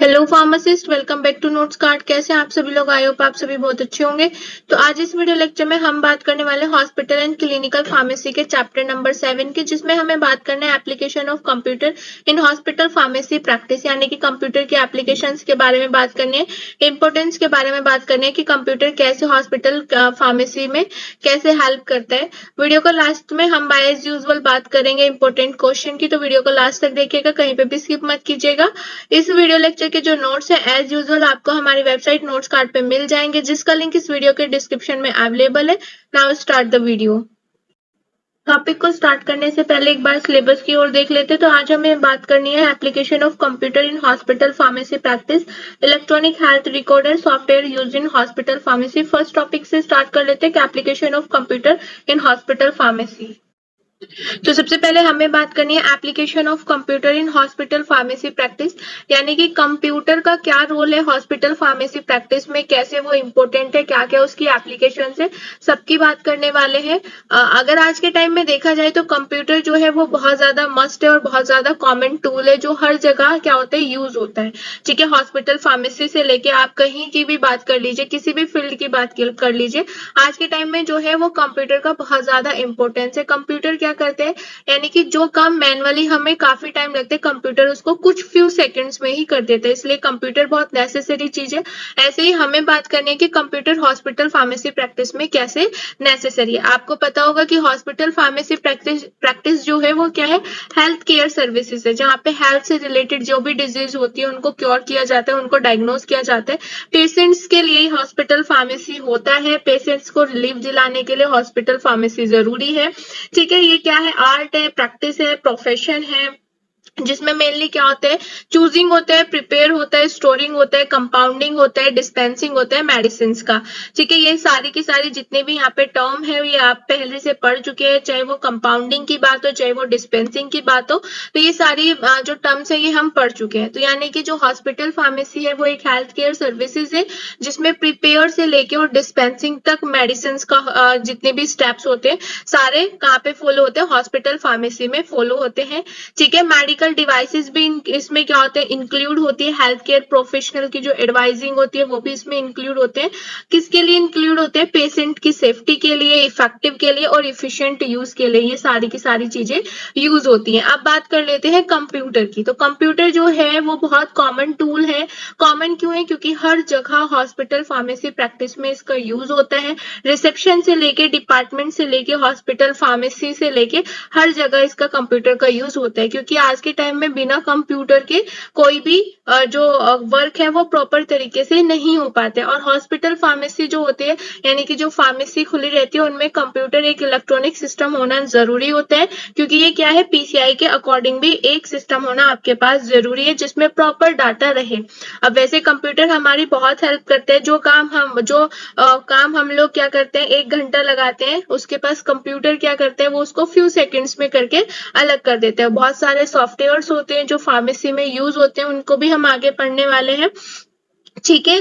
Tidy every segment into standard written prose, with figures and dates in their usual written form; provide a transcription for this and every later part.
Hello pharmacist, welcome back to notes card. कैसे हैं आप सभी लोग? आई होप आप सभी बहुत अच्छे होंगे। तो आज इस वीडियो लेक्चर में हम बात करने वाले हॉस्पिटल एंड क्लिनिकल फार्मेसी के चैप्टर नंबर 7 की, जिसमें हमें बात करना है application of computer in hospital pharmacy practice, यानी कि कंप्यूटर के एप्लीकेशंस के बारे में बात करनी है, इंपोर्टेंस के बारे में बात करनी है कि कंप्यूटर कैसे हॉस्पिटल फार्मेसी में कैसे हेल्प करता है। वीडियो को लास्ट में हम बाय एज यूजुअल बात करेंगे इंपॉर्टेंट क्वेश्चन की, तो वीडियो को लास्ट तक देखिएगा, कहीं पे भी स्किप मत कीजिएगा। इस वीडियो लेक्चर के जो नोट्स है एज यूजुअल आपको हमारी वेबसाइट नोट्स कार्ड पे मिल जाएंगे, जिसका लिंक इस वीडियो के डिस्क्रिप्शन में अवेलेबल है। Now start the video. Topic को स्टार्ट करने से पहले एक बार सिलेबस की ओर देख लेते हैं। तो आज हमें बात करनी है application of computer in hospital pharmacy practice, electronic health recorder software used in hospital pharmacy. First topic से स्टार्ट कर लेते हैं कि application of computer in hospital pharmacy. तो सबसे पहले हमें बात करनी है application of computer in hospital pharmacy practice, यानी कि कंप्यूटर का क्या रोल है हॉस्पिटल फार्मेसी प्रैक्टिस में, कैसे वो इम्पोर्टेंट है, क्या क्या उसकी एप्लीकेशन है, सबकी बात करने वाले हैं। अगर आज के टाइम में देखा जाए तो कंप्यूटर जो है वो बहुत ज्यादा मस्ट है और बहुत ज्यादा कॉमन टूल है, जो हर जगह क्या होता है, यूज होता है। ठीक है, हॉस्पिटल फार्मेसी से लेके आप कहीं की भी बात कर लीजिए, किसी भी फील्ड की बात कर लीजिए, आज के टाइम में जो है वो कंप्यूटर का बहुत ज्यादा इंपॉर्टेंस है। कंप्यूटर क्या करते हैं, यानी कि जो काम मैनुअली हमें काफी टाइम लगते हैं, कंप्यूटर उसको कुछ फ्यू सेकंड्स में ही कर देता है, इसलिए कंप्यूटर बहुत नेसेसरी चीज है। ऐसे ही हमें बात करनी है कि कंप्यूटर हॉस्पिटल फार्मेसी प्रैक्टिस में कैसे नेसेसरी है। आपको पता होगा कि हॉस्पिटल फार्मेसी प्रैक्टिस जो है वो क्या है, हेल्थ केयर सर्विसेज है, जहाँ पे हेल्थ से रिलेटेड जो भी डिजीज होती है उनको क्योर किया जाता है, उनको डायग्नोज किया जाता है। पेशेंट्स के लिए हॉस्पिटल फार्मेसी होता है, पेशेंट्स को रिलीफ दिलाने के लिए हॉस्पिटल फार्मेसी जरूरी है। ठीक है, ये क्या है, आर्ट है, प्रैक्टिस है, प्रोफेशन है, जिसमें मेनली क्या होता है, चूजिंग होता है, प्रिपेयर होता है, स्टोरिंग होता है, कंपाउंडिंग होता है, डिस्पेंसिंग होता है मेडिसिन का। ठीक है, ये सारी की सारी जितने भी यहाँ पे टर्म है ये आप पहले से पढ़ चुके हैं, चाहे वो कंपाउंडिंग की बात हो चाहे वो डिस्पेंसिंग की बात हो, तो ये सारी जो टर्म्स है ये हम पढ़ चुके हैं। तो यानी कि जो हॉस्पिटल फार्मेसी है वो एक हेल्थ केयर सर्विसेज है, जिसमें प्रिपेयर से लेके और डिस्पेंसिंग तक मेडिसिन का जितने भी स्टेप्स होते हैं सारे कहाँ पे फॉलो होते हैं, हॉस्पिटल फार्मेसी में फॉलो होते हैं। ठीक है, मेडिकल डिवाइसेस भी इसमें क्या होते हैं, इंक्लूड होती है, हेल्थ केयर प्रोफेशनल की जो एडवाइजिंग होती है वो भी इसमें इंक्लूड होते हैं। किसके लिए इंक्लूड होते हैं, पेशेंट की सेफ्टी के लिए, इफेक्टिव के लिए और इफिशिएंट यूज के लिए, ये सारी की सारी चीजें यूज होती हैं। अब बात कर लेते हैं कंप्यूटर की। तो कंप्यूटर जो है वो बहुत कॉमन टूल है। कॉमन क्यों है, क्योंकि हर जगह हॉस्पिटल फार्मेसी प्रैक्टिस में इसका यूज होता है। रिसेप्शन से लेके, डिपार्टमेंट से लेके, हॉस्पिटल फार्मेसी से लेके हर जगह इसका कंप्यूटर का यूज होता है, क्योंकि आज के टाइम में बिना कंप्यूटर के कोई भी जो वर्क है वो प्रॉपर तरीके से नहीं हो पाते। और हॉस्पिटल फार्मेसी जो होती है, यानी कि जो फार्मेसी खुली रहती है, उनमें कंप्यूटर एक इलेक्ट्रॉनिक सिस्टम होना जरूरी होता है, क्योंकि ये क्या है, पीसीआई के अकॉर्डिंग भी एक सिस्टम होना आपके पास जरूरी है जिसमें प्रॉपर डाटा रहे। अब वैसे कंप्यूटर हमारी बहुत हेल्प करते हैं, जो काम हम लोग क्या करते हैं, 1 घंटा लगाते हैं, उसके पास कंप्यूटर क्या करते हैं, वो उसको फ्यू सेकंड्स में करके अलग कर देते हैं। बहुत सारे सॉफ्टवेयर्स होते हैं जो फार्मेसी में यूज होते हैं, उनको भी हम आगे पढ़ने वाले हैं। ठीक है,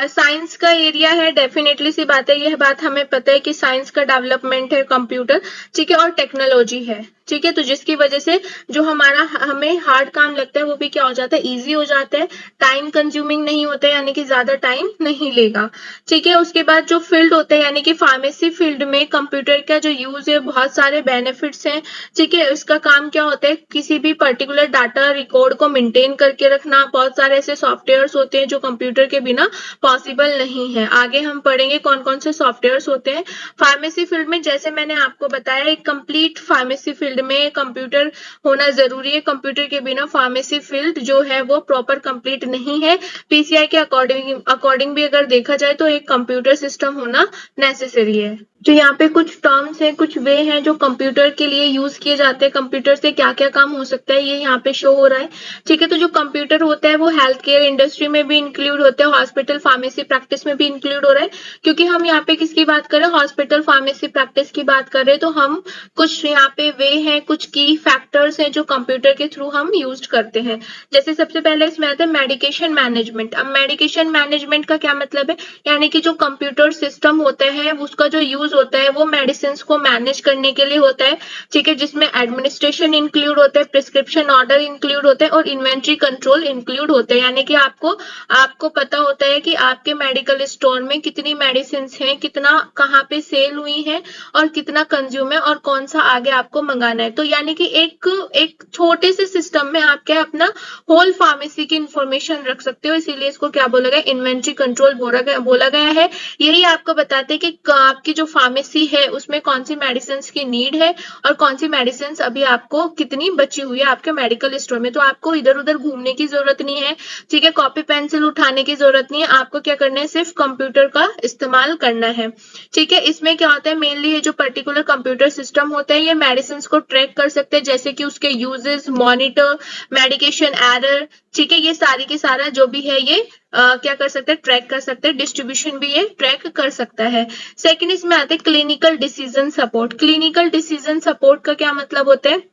साइंस का एरिया है, डेफिनेटली सी बात है, यह बात हमें पता है कि साइंस का डेवलपमेंट है कंप्यूटर। ठीक है, और टेक्नोलॉजी है। ठीक है, तो जिसकी वजह से जो हमें हार्ड काम लगता है वो भी क्या हो जाता है, इजी हो जाता है, टाइम कंज्यूमिंग नहीं होता है, यानी कि ज्यादा टाइम नहीं लेगा। ठीक है, उसके बाद जो फील्ड होता है, यानी कि फार्मेसी फील्ड में कंप्यूटर का जो यूज है, बहुत सारे बेनिफिट्स हैं। ठीक है, इसका काम क्या होता है, किसी भी पर्टिकुलर डाटा रिकॉर्ड को मेंटेन करके रखना। बहुत सारे ऐसे सॉफ्टवेयर्स होते हैं जो कंप्यूटर के बिना पॉसिबल नहीं है। आगे हम पढ़ेंगे कौन कौन से सॉफ्टवेयर्स होते हैं। फार्मेसी फील्ड में जैसे मैंने आपको बताया, एक कंप्लीट फार्मेसी फील्ड में कंप्यूटर होना जरूरी है, कंप्यूटर के बिना फार्मेसी फील्ड जो है वो प्रॉपर कंप्लीट नहीं है। पीसीआई के अकॉर्डिंग भी अगर देखा जाए तो एक कंप्यूटर सिस्टम होना नेसेसरी है। तो यहाँ पे कुछ टर्म्स हैं, कुछ वे हैं जो कंप्यूटर के लिए यूज किए जाते हैं, कंप्यूटर से क्या क्या काम हो सकता है ये यहाँ पे शो हो रहा है। ठीक है, तो जो कंप्यूटर होता है वो हेल्थ केयर इंडस्ट्री में भी इंक्लूड होता है, हॉस्पिटल फार्मेसी प्रैक्टिस में भी इंक्लूड हो रहा है। क्योंकि हम यहाँ पे किसकी बात कर रहे हैं, हॉस्पिटल फार्मेसी प्रैक्टिस की बात कर रहे हैं, तो हम कुछ यहाँ पे वे हैं, कुछ की फैक्टर्स हैं जो कंप्यूटर के थ्रू हम यूज करते हैं। जैसे सबसे पहले इसमें आता है मेडिकेशन मैनेजमेंट। अब मेडिकेशन मैनेजमेंट का क्या मतलब है, यानी कि जो कंप्यूटर सिस्टम होता है उसका जो यूज होता है वो मेडिसिन को मैनेज करने के लिए होता है, ठीक है, जिसमें एडमिनिस्ट्रेशन इंक्लूड होता है, प्रिस्क्रिप्शन ऑर्डर इंक्लूड होता है और इन्वेंट्री कंट्रोल इंक्लूड होते हैं। यानी कि आपको पता होता है कि आपके मेडिकल स्टोर में कितनी मेडिसिन हैं, कितना कहाँ पे सेल हुई है और कितना कंज्यूम है और कौन सा आगे आपको मंगाना है। तो यानी कि एक छोटे से सिस्टम में आप क्या अपना होल फार्मेसी की इंफॉर्मेशन रख सकते हो, इसीलिए इसको क्या बोला गया, इन्वेंट्री कंट्रोल बोला गया है। यही आपको बताते हैं कि आपकी जो फार्मेसी है उसमें कौन सी मेडिसिन की नीड है और कौन सी मेडिसिन अभी आपको कितनी बची हुई है आपके मेडिकल स्टोर में। तो आपको इधर उधर घूमने की जरूरत नहीं है, ठीक है, कॉपी पेंसिल उठाने की जरूरत नहीं है, आपको क्या करना है, सिर्फ कंप्यूटर का इस्तेमाल करना है, ठीक है। इसमें क्या होता है, मेनली ये जो पर्टिकुलर कंप्यूटर सिस्टम होता है ये मेडिसिन को ट्रैक कर सकते हैं, जैसे कि उसके यूजेस, मॉनिटर, मेडिकेशन एरर, ठीक है, ये सारी की सारा जो भी है ये क्या कर सकते हैं, ट्रैक कर सकते हैं, डिस्ट्रीब्यूशन भी ये ट्रैक कर सकता है। सेकंड इसमें आते हैं clinical decision support. Clinical decision support का क्या मतलब होता है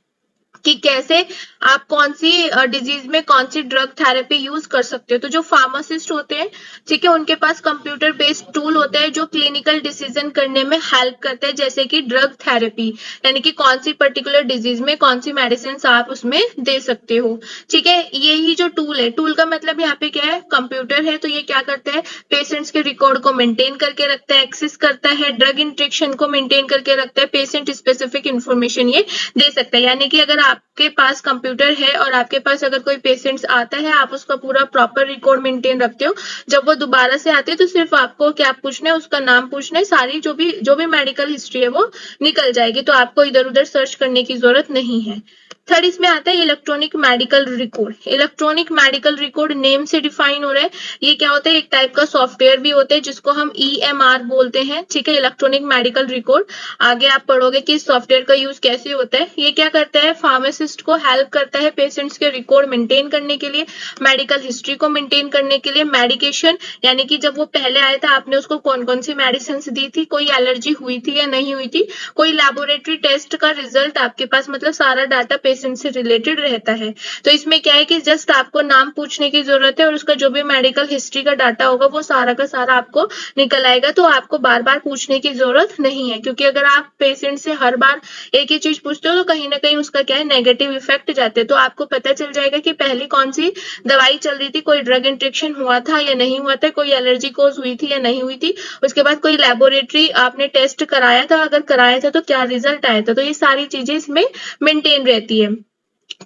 कि कैसे आप कौन सी डिजीज में कौन सी ड्रग थेरेपी यूज कर सकते हो। तो जो फार्मासिस्ट होते हैं, ठीक है, उनके पास कंप्यूटर बेस्ड टूल होते हैं जो क्लिनिकल डिसीजन करने में हेल्प करते हैं, जैसे कि ड्रग थेरेपी, यानी कि कौन सी पर्टिकुलर डिजीज में कौन सी मेडिसिन आप उसमें दे सकते हो, ठीक है। यही जो टूल है, टूल का मतलब यहाँ पे क्या है, कंप्यूटर है, तो ये क्या करता है, पेशेंट्स के रिकॉर्ड को मेंटेन करके रखता है, एक्सेस करता है, ड्रग इंट्रेक्शन को मेंटेन करके रखता है, पेशेंट स्पेसिफिक इन्फॉर्मेशन ये दे सकता है। यानी कि अगर आपके पास कंप्यूटर है और आपके पास अगर कोई पेशेंट्स आता है, आप उसका पूरा प्रॉपर रिकॉर्ड मेंटेन रखते हो, जब वो दोबारा से आते हैं तो सिर्फ आपको क्या पूछना है, उसका नाम पूछना है, सारी जो भी मेडिकल हिस्ट्री है वो निकल जाएगी, तो आपको इधर उधर सर्च करने की जरूरत नहीं है। थर्ड इसमें आता है electronic medical record. Electronic medical record name से डिफाइन हो रहा है, ये क्या होता है, एक टाइप का सॉफ्टवेयर भी होता है जिसको हम EMR बोलते हैं, ठीक है, इलेक्ट्रॉनिक मेडिकल रिकॉर्ड। आगे आप पढ़ोगे कि इस सॉफ्टवेयर का यूज कैसे होता है। ये क्या करता है, फार्मासिस्ट को हेल्प करता है पेशेंट्स के रिकॉर्ड मेंटेन करने के लिए, मेडिकल हिस्ट्री को मेंटेन करने के लिए, मेडिकेशन, यानी कि जब वो पहले आया था आपने उसको कौन कौन सी मेडिसिन दी थी, कोई एलर्जी हुई थी या नहीं हुई थी, कोई लैबोरेटरी टेस्ट का रिजल्ट आपके पास, मतलब सारा डाटा पेशेंट से रिलेटेड रहता है। तो इसमें क्या है कि जस्ट आपको नाम पूछने की जरूरत है और उसका जो भी मेडिकल हिस्ट्री का डाटा होगा वो सारा का सारा आपको निकल आएगा, तो आपको बार बार पूछने की जरूरत नहीं है, क्योंकि अगर आप पेशेंट से हर बार एक ही चीज पूछते हो तो कहीं ना कहीं उसका क्या है, नेगेटिव इफेक्ट जाते हैं। तो आपको पता चल जाएगा कि पहले कौन सी दवाई चल रही थी, कोई ड्रग इंट्रेक्शन हुआ था या नहीं हुआ था, कोई एलर्जी कोज हुई थी या नहीं हुई थी, उसके बाद कोई लेबोरेटरी आपने टेस्ट कराया था, अगर कराया था तो क्या रिजल्ट आया था। तो ये सारी चीजें इसमें मेंटेन रहती है।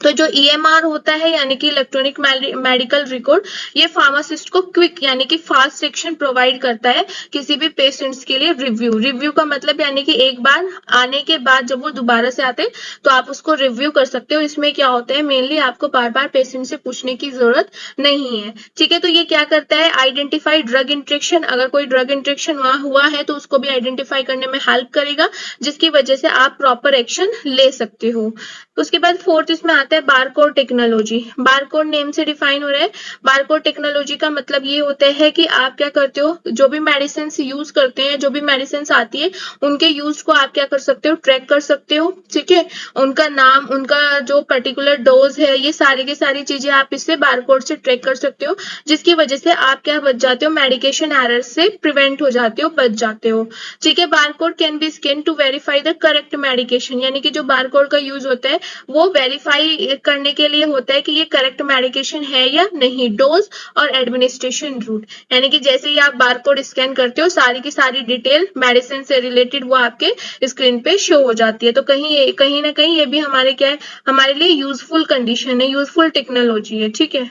तो जो EMR होता है यानी कि इलेक्ट्रॉनिक मेडिकल रिकॉर्ड, ये फार्मासिस्ट को क्विक यानी कि फास्ट सेक्शन प्रोवाइड करता है किसी भी पेशेंट्स के लिए। रिव्यू का मतलब यानी कि एक बार आने के बाद जब वो दोबारा से आते हैं तो आप उसको रिव्यू कर सकते हो। इसमें क्या होता है, मेनली आपको बार बार पेशेंट से पूछने की जरूरत नहीं है, ठीक है। तो ये क्या करता है, आइडेंटिफाई ड्रग इंट्रेक्शन, अगर कोई ड्रग इंट्रेक्शन हुआ है तो उसको भी आइडेंटिफाई करने में हेल्प करेगा, जिसकी वजह से आप प्रॉपर एक्शन ले सकते हो। उसके बाद फोर्थ इसमें आता है बारकोड टेक्नोलॉजी। बारकोड नेम से डिफाइन हो रहा है। बारकोड टेक्नोलॉजी का मतलब ये होता है कि आप क्या करते हो, जो भी मेडिसिन यूज करते हैं, जो भी मेडिसिन आती है उनके यूज को आप क्या कर सकते हो, ट्रैक कर सकते हो, ठीक है। उनका नाम, उनका जो पर्टिकुलर डोज है, ये सारी की सारी चीजें आप इससे बारकोड से ट्रैक कर सकते हो, जिसकी वजह से आप क्या बच जाते हो, मेडिकेशन एरर से प्रिवेंट हो जाते हो, बच जाते हो, ठीक है। Barcode can be scan to verify the correct medication, यानी कि जो बारकोड का यूज होता है वो वेरीफाई करने के लिए होता है कि ये करेक्ट मेडिकेशन है या नहीं, डोज और एडमिनिस्ट्रेशन रूट, यानी कि जैसे ही आप बारकोड स्कैन करते हो सारी की सारी डिटेल मेडिसिन से रिलेटेड वो आपके स्क्रीन पे शो हो जाती है। तो कहीं ना कहीं ये भी हमारे क्या है, हमारे लिए यूजफुल कंडीशन है, यूजफुल टेक्नोलॉजी है, ठीक है।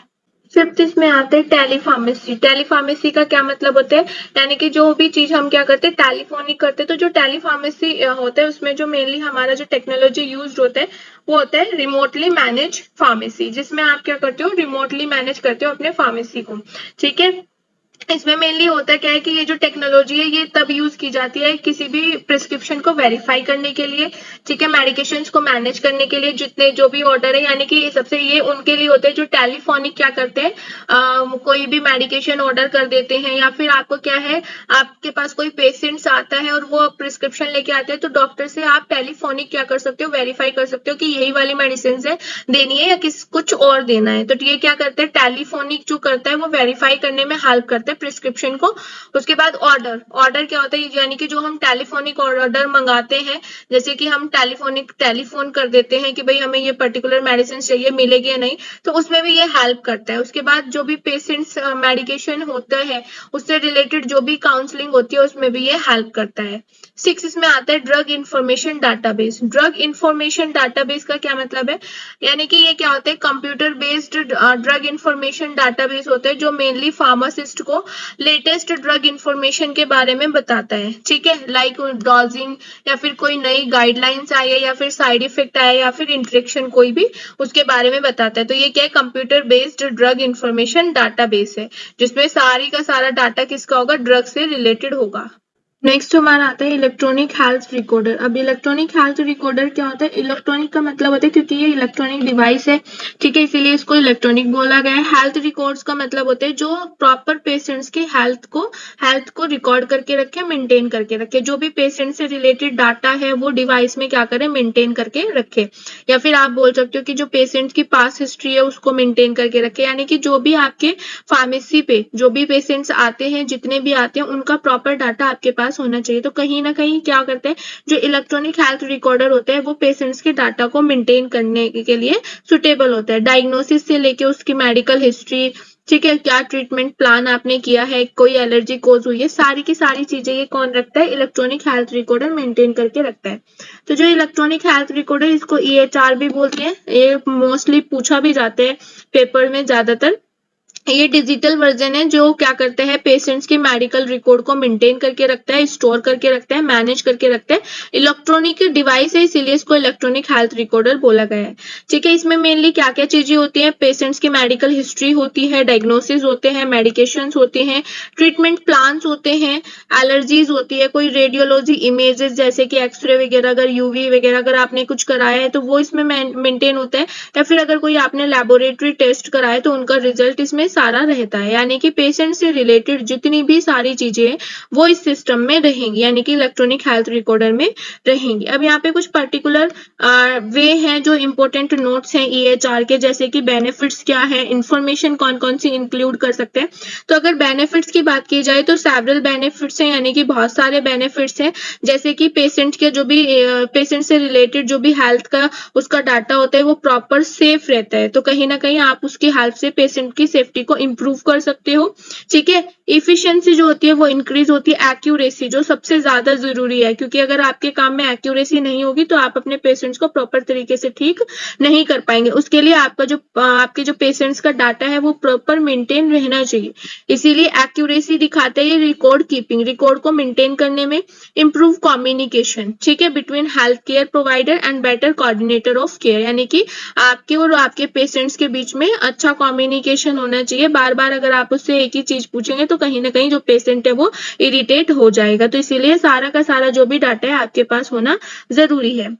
फिफ्थ इसमें आते हैं टेलीफार्मेसी। टेलीफार्मेसी का क्या मतलब होता है, यानी कि जो भी चीज हम क्या करते हैं, टेलीफोनिक करते हैं। तो जो टेलीफार्मेसी होता है उसमें जो मेनली हमारा जो टेक्नोलॉजी यूज होता है वो होता है रिमोटली मैनेज फार्मेसी, जिसमें आप क्या करते हो, रिमोटली मैनेज करते हो अपने फार्मेसी को, ठीक है। इसमें मेनली होता क्या है कि ये जो टेक्नोलॉजी है ये तब यूज की जाती है किसी भी प्रिस्क्रिप्शन को वेरीफाई करने के लिए, ठीक है, मेडिकेशंस को मैनेज करने के लिए, जितने जो भी ऑर्डर है, यानी कि सबसे ये उनके लिए होते हैं जो टेलीफोनिक क्या करते हैं, कोई भी मेडिकेशन ऑर्डर कर देते हैं, या फिर आपको क्या है, आपके पास कोई पेशेंट्स आता है और वो प्रिस्क्रिप्शन लेके आते हैं, तो डॉक्टर से आप टेलीफोनिक क्या कर सकते हो, वेरीफाई कर सकते हो कि यही वाली मेडिसिन है देनी है या कुछ और देना है। तो ये क्या करते हैं, टेलीफोनिक जो करता है वो वेरीफाई करने में हेल्प करता है करते हैं प्रिस्क्रिप्शन को। उसके बाद ऑर्डर, ऑर्डर क्या होता है, यानी कि जो हम टेलीफोनिक ऑर्डर मंगाते हैं, जैसे कि हम टेलीफोन कर देते हैं कि भाई हमें ये पर्टिकुलर मेडिसिन चाहिए, मिलेगी या नहीं, तो उसमें भी ये हेल्प करता है। उसके बाद जो भी पेशेंट्स मेडिकेशन होता है उससे रिलेटेड जो भी काउंसलिंग होती है उसमें भी ये हेल्प करता है। 6 इसमें आता है drug information database. Drug information database का क्या मतलब है, यानी कि ये क्या होता है, computer based drug information database होते हैं जो मेनली फार्मासिस्ट को लेटेस्ट ड्रग इंफॉर्मेशन के बारे में बताता है। ठीक है, लाइक डोजिंग या फिर कोई नई गाइडलाइंस आई है या फिर साइड इफेक्ट आया या फिर इंट्रेक्शन कोई भी उसके बारे में बताता है। तो ये क्या है, computer based drug information database है जिसमें सारी का सारा डाटा किसका होगा, ड्रग से रिलेटेड होगा। नेक्स्ट हमारा आता है इलेक्ट्रॉनिक हेल्थ रिकॉर्डर। अब इलेक्ट्रॉनिक हेल्थ रिकॉर्डर क्या होता है, इलेक्ट्रॉनिक का मतलब होता है क्योंकि ये इलेक्ट्रॉनिक डिवाइस है, ठीक है, इसीलिए इसको इलेक्ट्रॉनिक बोला गया है। हेल्थ रिकॉर्ड्स का मतलब होता है जो प्रॉपर पेशेंट्स की हेल्थ को रिकॉर्ड करके रखे, मेंटेन करके रखे। जो भी पेशेंट से रिलेटेड डाटा है वो डिवाइस में क्या करें, मेंटेन करके रखे। या फिर आप बोल सकते हो कि जो पेशेंट की पास हिस्ट्री है उसको मेंटेन करके रखे, यानी कि जो भी आपके फार्मेसी पे जो भी पेशेंट्स आते हैं, जितने भी आते हैं, उनका प्रॉपर डाटा आपके पास होना चाहिए। तो कहीं ना कहीं क्या करते हैं, जो इलेक्ट्रॉनिक हेल्थ रिकॉर्डर होते हैं वो पेशेंट्स के डाटा को मेंटेन करने के लिए सुटेबल होता है। डायग्नोसिस से लेके उसकी मेडिकल हिस्ट्री, ठीक है, क्या ट्रीटमेंट प्लान आपने किया है, कोई एलर्जी कोज हुई है, सारी की सारी चीजें ये कौन रखता है, इलेक्ट्रॉनिक हेल्थ रिकॉर्डर मेंटेन करके रखता है। तो जो इलेक्ट्रॉनिक हेल्थ रिकॉर्डर, इसको EHR भी बोलते हैं, ये मोस्टली पूछा भी जाता है पेपर में ज्यादातर। ये डिजिटल वर्जन है जो क्या करता है, पेशेंट्स की मेडिकल रिकॉर्ड को मेंटेन करके रखता है, स्टोर करके रखता है, मैनेज करके रखता है। इलेक्ट्रॉनिक डिवाइस है इसीलिए इसको इलेक्ट्रॉनिक हेल्थ रिकॉर्डर बोला गया है। ठीक है, इसमें मेनली क्या क्या चीजें होती है, पेशेंट्स की मेडिकल हिस्ट्री होती है, डायग्नोसिस होते हैं, मेडिकेशन होते हैं, ट्रीटमेंट प्लान होते हैं, एलर्जीज होती है, कोई रेडियोलॉजी इमेजेस जैसे कि एक्सरे वगैरह, अगर UV वगैरह अगर आपने कुछ कराया है तो वो इसमें मेंटेन होता है, या फिर अगर कोई आपने लेबोरेटरी टेस्ट कराया तो उनका रिजल्ट इसमें सारा रहता है। यानी कि पेशेंट से रिलेटेड जितनी भी सारी चीजें हैं वो इस सिस्टम में रहेंगी, यानी कि इलेक्ट्रॉनिक हेल्थ रिकॉर्डर में रहेंगी। अब यहाँ पे कुछ पर्टिकुलर वे हैं जो इंपॉर्टेंट नोट्स हैं EHR के, जैसे कि बेनिफिट्स क्या है, इंफॉर्मेशन कौन कौन सी इंक्लूड कर सकते हैं। तो अगर बेनिफिट्स की बात की जाए तो सेवरल बेनिफिट्स हैं, यानी कि बहुत सारे बेनिफिट्स हैं, जैसे कि पेशेंट के जो भी पेशेंट से रिलेटेड जो भी हेल्थ का उसका डाटा होता है वो प्रॉपर सेफ रहता है। तो कहीं ना कहीं आप उसकी हेल्प से पेशेंट की सेफ्टी को इम्प्रूव कर सकते हो। ठीक है, इफिशियंसी जो होती है वो इंक्रीज होती है, एक्यूरेसी जो सबसे ज्यादा जरूरी है, क्योंकि अगर आपके काम में एक्यूरेसी नहीं होगी तो आप अपने पेशेंट्स को प्रॉपर तरीके से ठीक नहीं कर पाएंगे। उसके लिए आपके जो पेशेंट्स का डाटा है वो प्रॉपर मेंटेन रहना चाहिए, इसीलिए एक्यूरेसी दिखाते हैं रिकॉर्ड कीपिंग, रिकॉर्ड को मेंटेन करने में। इम्प्रूव कम्युनिकेशन, ठीक है, between health care provider and better coordinator of care, यानी कि आपके और आपके पेशेंट्स के बीच में अच्छा कम्युनिकेशन होना चाहिए। बार बार अगर आप उससे एक ही चीज पूछेंगे तो कहीं ना कहीं जो पेशेंट है वो इरिटेट हो जाएगा। तो इसीलिए सारा का सारा जो भी डाटा है आपके पास होना जरूरी है।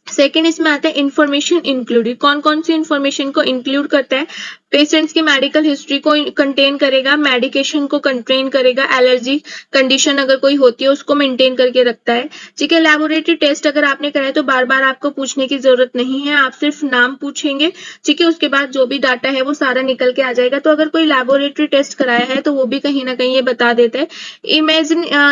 सेकेंड इसमें आता है इंफॉर्मेशन इंक्लूडेड। कौन कौन सी इंफॉर्मेशन को इंक्लूड करता है, पेशेंट्स की मेडिकल हिस्ट्री को कंटेन करेगा, मेडिकेशन को कंटेन करेगा, एलर्जी कंडीशन अगर कोई होती है उसको मेंटेन करके रखता है। ठीक है, लेबोरेटरी टेस्ट अगर आपने कराया तो बार बार आपको पूछने की जरूरत नहीं है, आप सिर्फ नाम पूछेंगे, ठीक है, उसके बाद जो भी डाटा है वो सारा निकल के आ जाएगा। तो अगर कोई लेबोरेटरी टेस्ट कराया है तो वो भी कहीं ना कहीं ये बता देता है।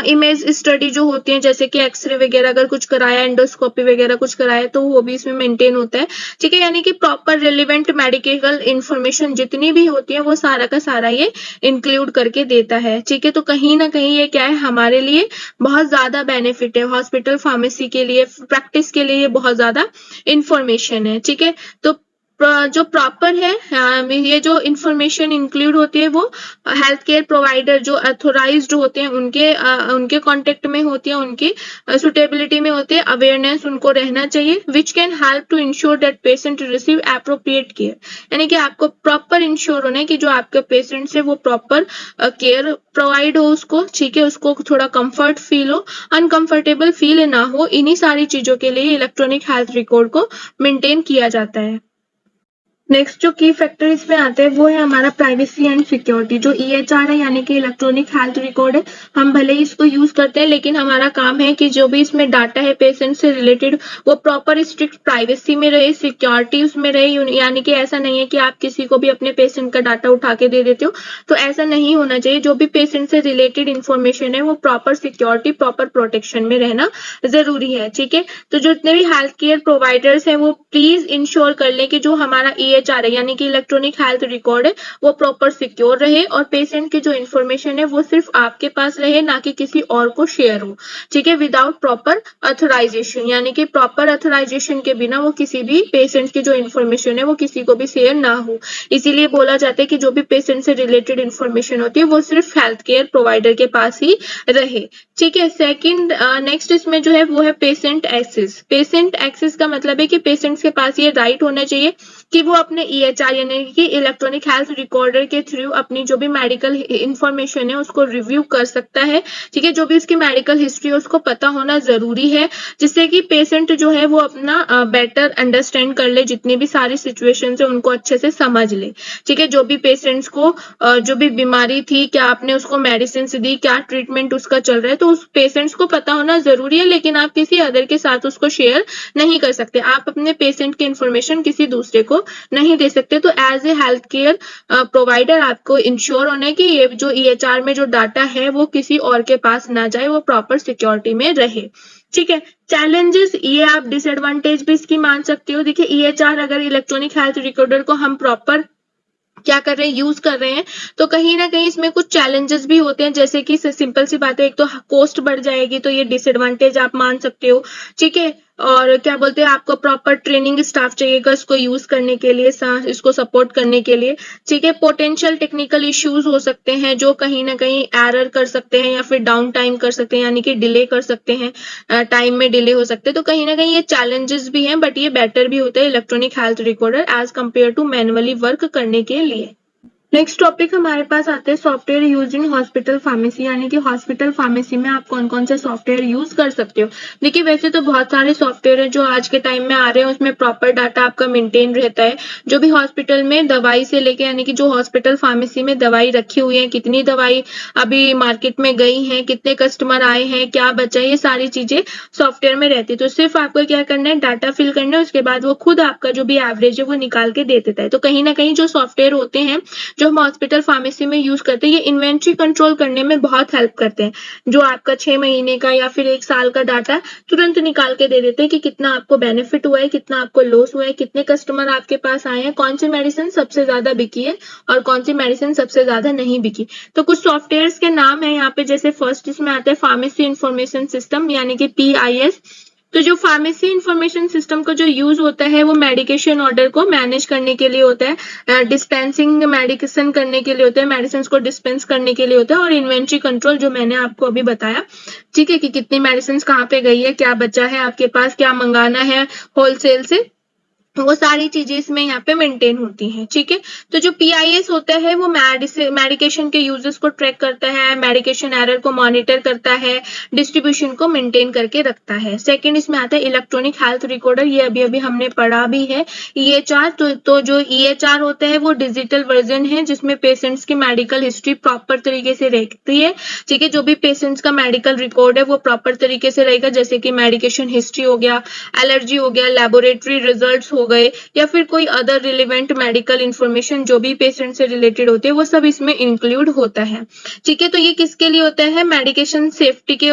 इमेज स्टडी जो होती है, जैसे कि एक्सरे वगैरह अगर कुछ कराया, एंडोस्कोपी वगैरह कुछ कराया तो वो भी इसमें मेंटेन होता है। ठीक है, यानी कि प्रॉपर रिलेवेंट मेडिकल इंफॉर्मेशन जितनी भी होती है वो सारा का सारा ये इंक्लूड करके देता है। ठीक है, तो कहीं ना कहीं ये क्या है, हमारे लिए बहुत ज्यादा बेनिफिट है, हॉस्पिटल फार्मेसी के लिए, प्रैक्टिस के लिए ये बहुत ज्यादा इंफॉर्मेशन है। ठीक है, तो जो प्रॉपर है, ये जो इंफॉर्मेशन इंक्लूड होती है वो हेल्थ केयर प्रोवाइडर जो अथोराइज्ड होते हैं उनके कांटेक्ट में होती है, उनकी सुटेबिलिटी में होती है, अवेयरनेस उनको रहना चाहिए, which can help to ensure that patient receive appropriate care, यानी कि आपको प्रॉपर इंश्योर होना है कि जो आपके पेशेंट है वो प्रॉपर केयर प्रोवाइड हो उसको। ठीक है, उसको थोड़ा कंफर्ट फील हो, अनकंफर्टेबल फील ना हो, इन्हीं सारी चीजों के लिए इलेक्ट्रॉनिक हेल्थ रिकॉर्ड को मेंटेन किया जाता है। नेक्स्ट जो की फैक्टर इसमें आते हैं वो है हमारा प्राइवेसी एंड सिक्योरिटी। जो EHR है यानी कि इलेक्ट्रॉनिक हेल्थ रिकॉर्ड है, हम भले ही इसको यूज करते हैं लेकिन हमारा काम है कि जो भी इसमें डाटा है पेशेंट से रिलेटेड वो प्रॉपर स्ट्रिक्ट प्राइवेसी में रहे, सिक्योरिटी उसमें रहे। यानी कि ऐसा नहीं है कि आप किसी को भी अपने पेशेंट का डाटा उठा के दे देते हो, तो ऐसा नहीं होना चाहिए। जो भी पेशेंट से रिलेटेड इंफॉर्मेशन है वो प्रॉपर सिक्योरिटी प्रॉपर प्रोटेक्शन में रहना जरूरी है। ठीक है, तो जो जितने भी हेल्थ केयर प्रोवाइडर्स हैं वो प्लीज इंश्योर कर लें कि जो हमारा EHR है यानी कि इलेक्ट्रॉनिक हेल्थ रिकॉर्ड है वो प्रॉपर सिक्योर रहे और पेशेंट की जो इन्फॉर्मेशन है वो सिर्फ आपके पास रहे, ना कि किसी और को शेयर हो। ठीक है, विदाउट प्रॉपर ऑथराइजेशन, यानी कि प्रॉपर ऑथराइजेशन के बिना वो किसी भी पेशेंट की जो इन्फॉर्मेशन है वो किसी को भी शेयर ना हो। इसीलिए बोला जाता है कि जो भी पेशेंट से रिलेटेड इन्फॉर्मेशन होती है वो सिर्फ हेल्थ केयर प्रोवाइडर के पास ही रहे। ठीक है, सेकंड नेक्स्ट इसमें जो है वो है पेशेंट एक्सेस। पेशेंट एक्सेस का मतलब है कि पेशेंट्स के पास ये राइट होना चाहिए कि वो अपने EHR यानी कि इलेक्ट्रॉनिक हेल्थ रिकॉर्डर के थ्रू अपनी जो भी मेडिकल इंफॉर्मेशन है उसको रिव्यू कर सकता है। ठीक है, जो भी उसकी मेडिकल हिस्ट्री है उसको पता होना जरूरी है, जिससे कि पेशेंट जो है वो अपना बेटर अंडरस्टैंड कर ले, जितनी भी सारी सिचुएशन है उनको अच्छे से समझ ले। ठीक है, जो भी पेशेंट्स को जो भी बीमारी थी, क्या आपने उसको मेडिसिन दी, क्या ट्रीटमेंट उसका चल रहा है, तो उस पेशेंट्स को पता होना जरूरी है। लेकिन आप किसी अदर के साथ उसको शेयर नहीं कर सकते, आप अपने पेशेंट की इंफॉर्मेशन किसी दूसरे को नहीं दे सकते। तो as a health care provider आपको इंश्योर होना है कि ये जो EHR में जो डाटा है वो किसी और के पास ना जाए, वो प्रॉपर सिक्योरिटी में रहे। ठीक है, चैलेंजेस ये आप डिसएडवांटेज भी इसकी मान सकते हो। देखिए, EHR अगर इलेक्ट्रॉनिक हेल्थ रिकॉर्डर को हम प्रॉपर क्या कर रहे हैं, यूज कर रहे हैं, तो कहीं ना कहीं इसमें कुछ चैलेंजेस भी होते हैं। जैसे कि सिंपल सी बात है, एक तो कॉस्ट बढ़ जाएगी, तो ये डिसएडवांटेज आप मान सकते हो। ठीक है, और क्या बोलते हैं, आपको प्रॉपर ट्रेनिंग स्टाफ चाहिएगा इसको यूज करने के लिए, इसको सपोर्ट करने के लिए। ठीक है, पोटेंशियल टेक्निकल इश्यूज हो सकते हैं जो कहीं ना कहीं एरर कर सकते हैं या फिर डाउन टाइम कर सकते हैं, यानी कि डिले कर सकते हैं, टाइम में डिले हो सकते हैं। तो कहीं ना कहीं ये चैलेंजेस भी हैं, बट ये बेटर भी होता है electronic health recorder as compare to manually work करने के लिए। नेक्स्ट टॉपिक हमारे पास आते हैं software use in hospital pharmacy, यानी कि हॉस्पिटल फार्मेसी में आप कौन कौन से सॉफ्टवेयर यूज कर सकते हो। देखिए, वैसे तो बहुत सारे सॉफ्टवेयर है जो आज के टाइम में आ रहे हैं, उसमें प्रॉपर डाटा आपका मेंटेन रहता है। जो भी हॉस्पिटल में दवाई से लेके, यानी कि जो हॉस्पिटल फार्मेसी में दवाई रखी हुई है, कितनी दवाई अभी मार्केट में गई है, कितने कस्टमर आए हैं, क्या बचा है, ये सारी चीजें सॉफ्टवेयर में रहती है। तो सिर्फ आपको क्या करना है, डाटा फिल करना है, उसके बाद वो खुद आपका जो भी एवरेज है वो निकाल के दे देता है। तो कहीं ना कहीं जो सॉफ्टवेयर होते हैं जो हम हॉस्पिटल फार्मेसी में यूज करते हैं, ये इन्वेंट्री कंट्रोल करने में बहुत हेल्प करते हैं। जो आपका 6 महीने का या फिर 1 साल का डाटा तुरंत निकाल के दे देते हैं कि कितना आपको बेनिफिट हुआ है, कितना आपको लॉस हुआ है, कितने कस्टमर आपके पास आए हैं, कौन सी मेडिसिन सबसे ज्यादा बिकी है और कौन सी मेडिसिन सबसे ज्यादा नहीं बिकी। तो कुछ सॉफ्टवेयर के नाम है यहाँ पे, जैसे फर्स्ट इसमें आता है फार्मेसी इंफॉर्मेशन सिस्टम, यानी कि PIS। तो जो फार्मेसी इंफॉर्मेशन सिस्टम का जो यूज होता है वो मेडिकेशन ऑर्डर को मैनेज करने के लिए होता है, डिस्पेंसिंग मेडिकेशन करने के लिए होता है, मेडिसिन को डिस्पेंस करने के लिए होता है, और इन्वेंट्री कंट्रोल जो मैंने आपको अभी बताया। ठीक है, कि कितनी मेडिसिन कहाँ पे गई है, क्या बचा है आपके पास, क्या मंगाना है होलसेल से, वो सारी चीजें इसमें यहाँ पे मेंटेन होती हैं। ठीक है, तो जो PIS होता है वो मेडिकेशन के यूजेस को ट्रैक करता है, मेडिकेशन एरर को मॉनिटर करता है, डिस्ट्रीब्यूशन को मेंटेन करके रखता है। सेकंड इसमें आता है इलेक्ट्रॉनिक हेल्थ रिकॉर्डर, ये अभी अभी हमने पढ़ा भी है। EHR तो जो EHR होता है वो डिजिटल वर्जन है जिसमें पेशेंट्स की मेडिकल हिस्ट्री प्रॉपर तरीके से रहती है। ठीक है, जो भी पेशेंट्स का मेडिकल रिकॉर्ड है वो प्रॉपर तरीके से रहेगा, जैसे कि मेडिकेशन हिस्ट्री हो गया, एलर्जी हो गया, लेबोरेटरी रिजल्ट्स हो गए, या फिर कोई अदर रिलेवेंट मेडिकल इंफॉर्मेशन जो भी पेशेंट से रिलेटेड होते हैं वो सब इसमें इंक्लूड होता है। ठीक है, तो ये किसके लिए होता है, मेडिकेशन सेफ्टी के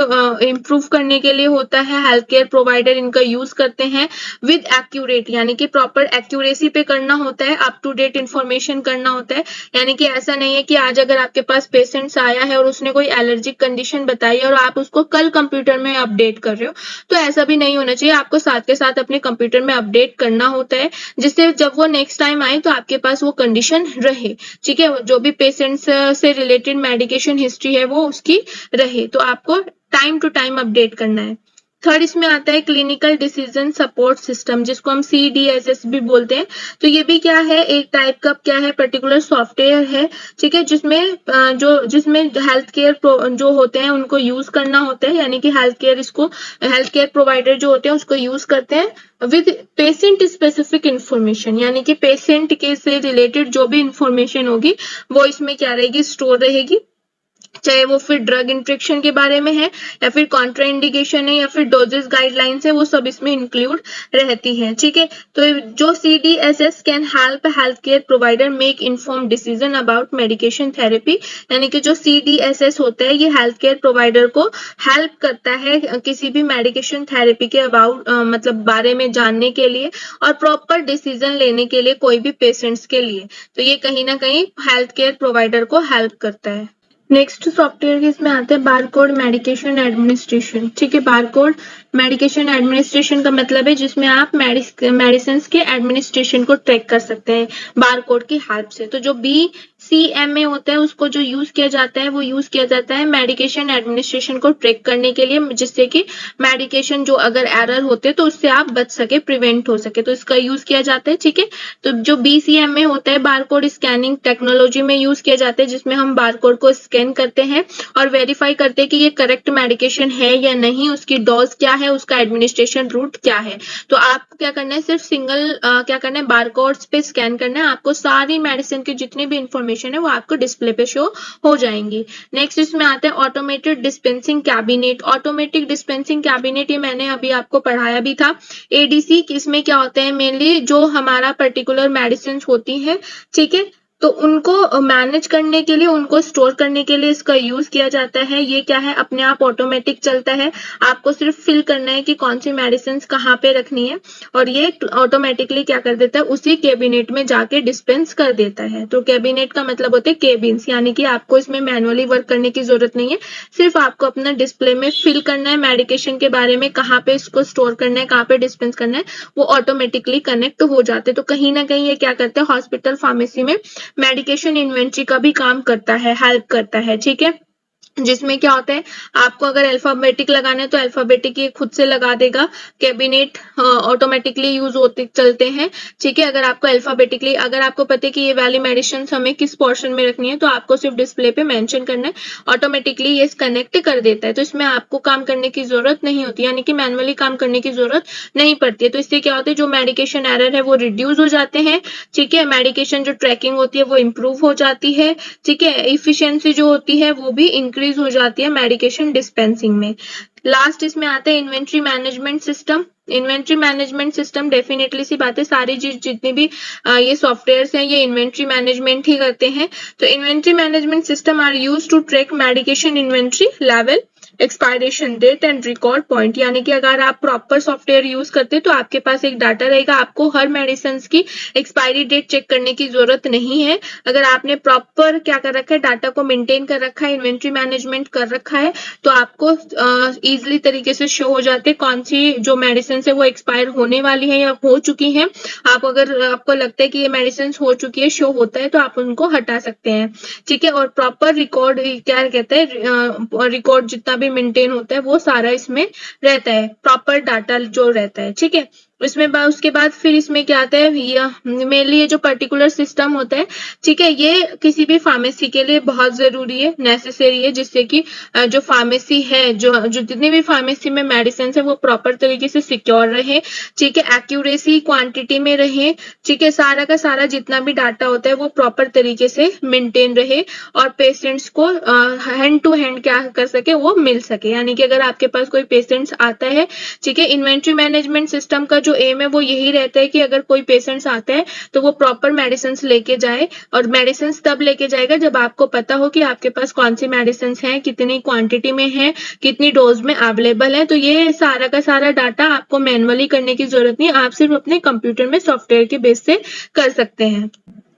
इम्प्रूव करने के लिए होता है। हेल्थ केयर प्रोवाइडर इनका यूज करते हैं विद एक्यूरेट, यानी कि प्रॉपर एक्यूरेसी पे करना होता है, अप टू डेट इंफॉर्मेशन करना होता है। यानी कि ऐसा नहीं है कि आज अगर आपके पास पेशेंट्स आया है और उसने कोई एलर्जिक कंडीशन बताई है और आप उसको कल कंप्यूटर में अपडेट कर रहे हो, तो ऐसा भी नहीं होना चाहिए। आपको साथ के साथ अपने कंप्यूटर में अपडेट करना होता है, जिससे जब वो नेक्स्ट टाइम आए तो आपके पास वो कंडीशन रहे। ठीक है, जो भी पेशेंट्स से रिलेटेड मेडिकेशन हिस्ट्री है वो उसकी रहे, तो आपको टाइम टू टाइम अपडेट करना है। थर्ड इसमें आता है क्लिनिकल डिसीजन सपोर्ट सिस्टम, जिसको हम CDSS भी बोलते हैं। तो ये भी क्या है, एक टाइप का क्या है, पर्टिकुलर सॉफ्टवेयर है, ठीक है, जिसमें हेल्थ केयर जो होते हैं उनको यूज करना होता है, यानी कि हेल्थ केयर प्रोवाइडर जो होते हैं उसको यूज करते हैं विद पेशेंट स्पेसिफिक इंफॉर्मेशन, यानी कि पेशेंट के से रिलेटेड जो भी इंफॉर्मेशन होगी वो इसमें क्या रहेगी, स्टोर रहेगी, चाहे वो फिर ड्रग इंट्रेक्शन के बारे में है या फिर कॉन्ट्राइंडिकेशन है या फिर डोजेस गाइडलाइंस है, वो सब इसमें इंक्लूड रहती हैं, ठीक है। तो जो CDSS can help health care provider make inform decision about medication therapy, यानी कि जो CDSS होता है ये हेल्थ केयर प्रोवाइडर को हेल्प करता है किसी भी मेडिकेशन थेरेपी के अबाउट मतलब बारे में जानने के लिए और प्रॉपर डिसीजन लेने के लिए कोई भी पेशेंट्स के लिए। तो ये कहीं ना कहीं हेल्थ केयर प्रोवाइडर को हेल्प करता है। नेक्स्ट सॉफ्टवेयर के इसमें आते हैं बारकोड मेडिकेशन एडमिनिस्ट्रेशन, ठीक है। बारकोड मेडिकेशन एडमिनिस्ट्रेशन का मतलब है जिसमें आप मेडिसिन के एडमिनिस्ट्रेशन को ट्रैक कर सकते हैं बारकोड की हेल्प से। तो जो BCMA होता है उसको जो यूज किया जाता है वो यूज किया जाता है मेडिकेशन एडमिनिस्ट्रेशन को ट्रैक करने के लिए, जिससे कि मेडिकेशन जो अगर एरर होते तो उससे आप बच सके, प्रिवेंट हो सके, तो इसका यूज किया जाता है, ठीक है। तो जो BCMA होता है बारकोड स्कैनिंग टेक्नोलॉजी में यूज किया जाता है, जिसमें हम बारकोड को स्कैन करते हैं और वेरीफाई करते हैं कि ये करेक्ट मेडिकेशन है या नहीं, उसकी डोज क्या है, उसका एडमिनिस्ट्रेशन रूट क्या है। तो आपको क्या करना है, सिर्फ क्या करना है, बारकोड्स पे स्कैन करना है, आपको सारी मेडिसिन की जितनी भी इंफॉर्मेशन है वो आपको डिस्प्ले पे शो हो जाएंगी। नेक्स्ट इसमें आता है automated dispensing cabinet. Automatic dispensing cabinet ये मैंने अभी आपको पढ़ाया भी था। ADC इसमें क्या होता है, मेनली जो हमारा पर्टिकुलर मेडिसिन होती है, ठीक है, तो उनको मैनेज करने के लिए, उनको स्टोर करने के लिए इसका यूज किया जाता है। ये क्या है, अपने आप ऑटोमेटिक चलता है, आपको सिर्फ फिल करना है कि कौन सी मेडिसिन कहाँ पे रखनी है और ये ऑटोमेटिकली क्या कर देता है, उसी कैबिनेट में जाके डिस्पेंस कर देता है। तो कैबिनेट का मतलब होता है केबिन्स, यानी कि आपको इसमें मैनुअली वर्क करने की जरूरत नहीं है, सिर्फ आपको अपना डिस्प्ले में फिल करना है मेडिकेशन के बारे में, कहाँ पे इसको स्टोर करना है, कहाँ पे डिस्पेंस करना है, वो ऑटोमेटिकली कनेक्ट हो जाते हैं। तो कहीं ना कहीं ये क्या करते हैं, हॉस्पिटल फार्मेसी में मेडिकेशन इन्वेंट्री का भी काम करता है, हेल्प करता है, ठीक है। जिसमें क्या होता है, आपको अगर अल्फाबेटिक लगाना है तो अल्फाबेटिक ये खुद से लगा देगा, कैबिनेट ऑटोमेटिकली यूज होते चलते हैं, ठीक है। अगर आपको अल्फाबेटिकली, अगर आपको पता है कि ये वाली मेडिसिन हमें किस पोर्शन में रखनी है तो आपको सिर्फ डिस्प्ले पे मेंशन करना है, ऑटोमेटिकली ये कनेक्ट कर देता है। तो इसमें आपको काम करने की जरूरत नहीं होती, यानी कि मैनुअली काम करने की जरूरत नहीं पड़ती है। तो इससे क्या होता है, जो मेडिकेशन एरर है वो रिड्यूस हो जाते हैं, ठीक है। मेडिकेशन जो ट्रैकिंग होती है वो इम्प्रूव हो जाती है, ठीक है। इफिशियंसी जो होती है वो भी इंक्रीज हो जाती है मेडिकेशन डिस्पेंसिंग में। लास्ट इसमें आता है inventory management system. Inventory management system definitely सी बात है, सारी जितनी भी ये सॉफ्टवेयर्स हैं ये इन्वेंट्री मैनेजमेंट ही करते हैं। तो inventory management system are used to track medication inventory level, expiration date and record point, यानी कि अगर आप प्रॉपर सॉफ्टवेयर यूज करते हैं तो आपके पास एक डाटा रहेगा, आपको हर मेडिसिन की एक्सपायरी डेट चेक करने की जरूरत नहीं है। अगर आपने प्रॉपर क्या कर रखा है, डाटा को मेंटेन कर रखा है, इन्वेंट्री मैनेजमेंट कर रखा है, तो आपको इजिली तरीके से शो हो जाते हैं कौन सी जो मेडिसिन है वो एक्सपायर होने वाली है या हो चुकी है। आप अगर आपको लगता है कि ये मेडिसिन हो चुकी है, शो होता है, तो आप उनको हटा सकते हैं, ठीक है। और प्रॉपर रिकॉर्ड क्या कहते हैं, रिकॉर्ड जितना भी मेंटेन होता है वो सारा इसमें रहता है, प्रॉपर डाटा जो रहता है, ठीक है। इसमें उसके बाद फिर इसमें क्या आता है, मेनली ये जो पर्टिकुलर सिस्टम होता है, ठीक है, ये किसी भी फार्मेसी के लिए बहुत जरूरी है, नेसेसरी है, जिससे कि जो फार्मेसी है, जो जितनी भी फार्मेसी में मेडिसिन है वो प्रॉपर तरीके से सिक्योर रहे, ठीक है, एक्यूरेसी क्वांटिटी में रहे, ठीक है, सारा का सारा जितना भी डाटा होता है वो प्रॉपर तरीके से मेंटेन रहे और पेशेंट्स को हैंड टू हैंड क्या कर सके, वो मिल सके। यानी कि अगर आपके पास कोई पेशेंट्स आता है, ठीक है, इन्वेंट्री मैनेजमेंट सिस्टम का जो एम है वो यही रहता है कि अगर कोई पेशेंट्स आता है तो वो प्रॉपर मेडिसिन लेके जाए, और मेडिसिन तब लेके जाएगा जब आपको पता हो कि आपके पास कौन सी मेडिसिन है, कितनी क्वांटिटी में है, कितनी डोज में अवेलेबल है। तो ये सारा का सारा डाटा आपको मैनुअली करने की जरूरत नहीं, आप सिर्फ अपने कंप्यूटर में सॉफ्टवेयर के बेस से कर सकते हैं।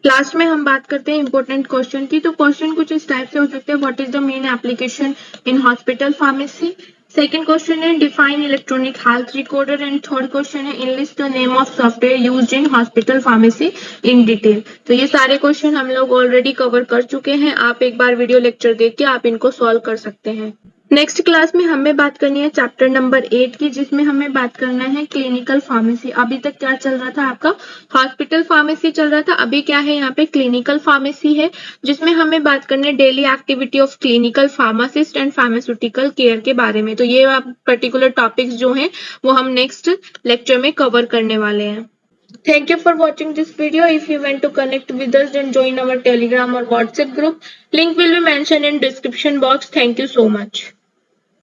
लास्ट में हम बात करते हैं इंपॉर्टेंट क्वेश्चन की। तो क्वेश्चन कुछ इस टाइप से हो सकते हैं, what is the main application in hospital pharmacy. Second question है define electronic health recorder, and third question है enlist the name of software used in hospital pharmacy in detail. तो ये सारे क्वेश्चन हम लोग ऑलरेडी कवर कर चुके हैं, आप एक बार वीडियो लेक्चर देख के आप इनको सॉल्व कर सकते हैं। नेक्स्ट क्लास में हमें बात करनी है चैप्टर नंबर 8 की, जिसमें हमें बात करना है क्लिनिकल फार्मेसी। अभी तक क्या चल रहा था आपका, हॉस्पिटल फार्मेसी चल रहा था। अभी क्या है यहाँ पे, क्लिनिकल फार्मेसी है, जिसमें हमें बात करनी है daily activity of clinical pharmacist and pharmaceutical care के बारे में। तो ये पर्टिकुलर टॉपिक्स जो हैं वो हम नेक्स्ट लेक्चर में कवर करने वाले हैं। Thank you for watching this video. If you want to connect with us, then join our Telegram or WhatsApp group. Link will be mentioned in description box. Thank you so much.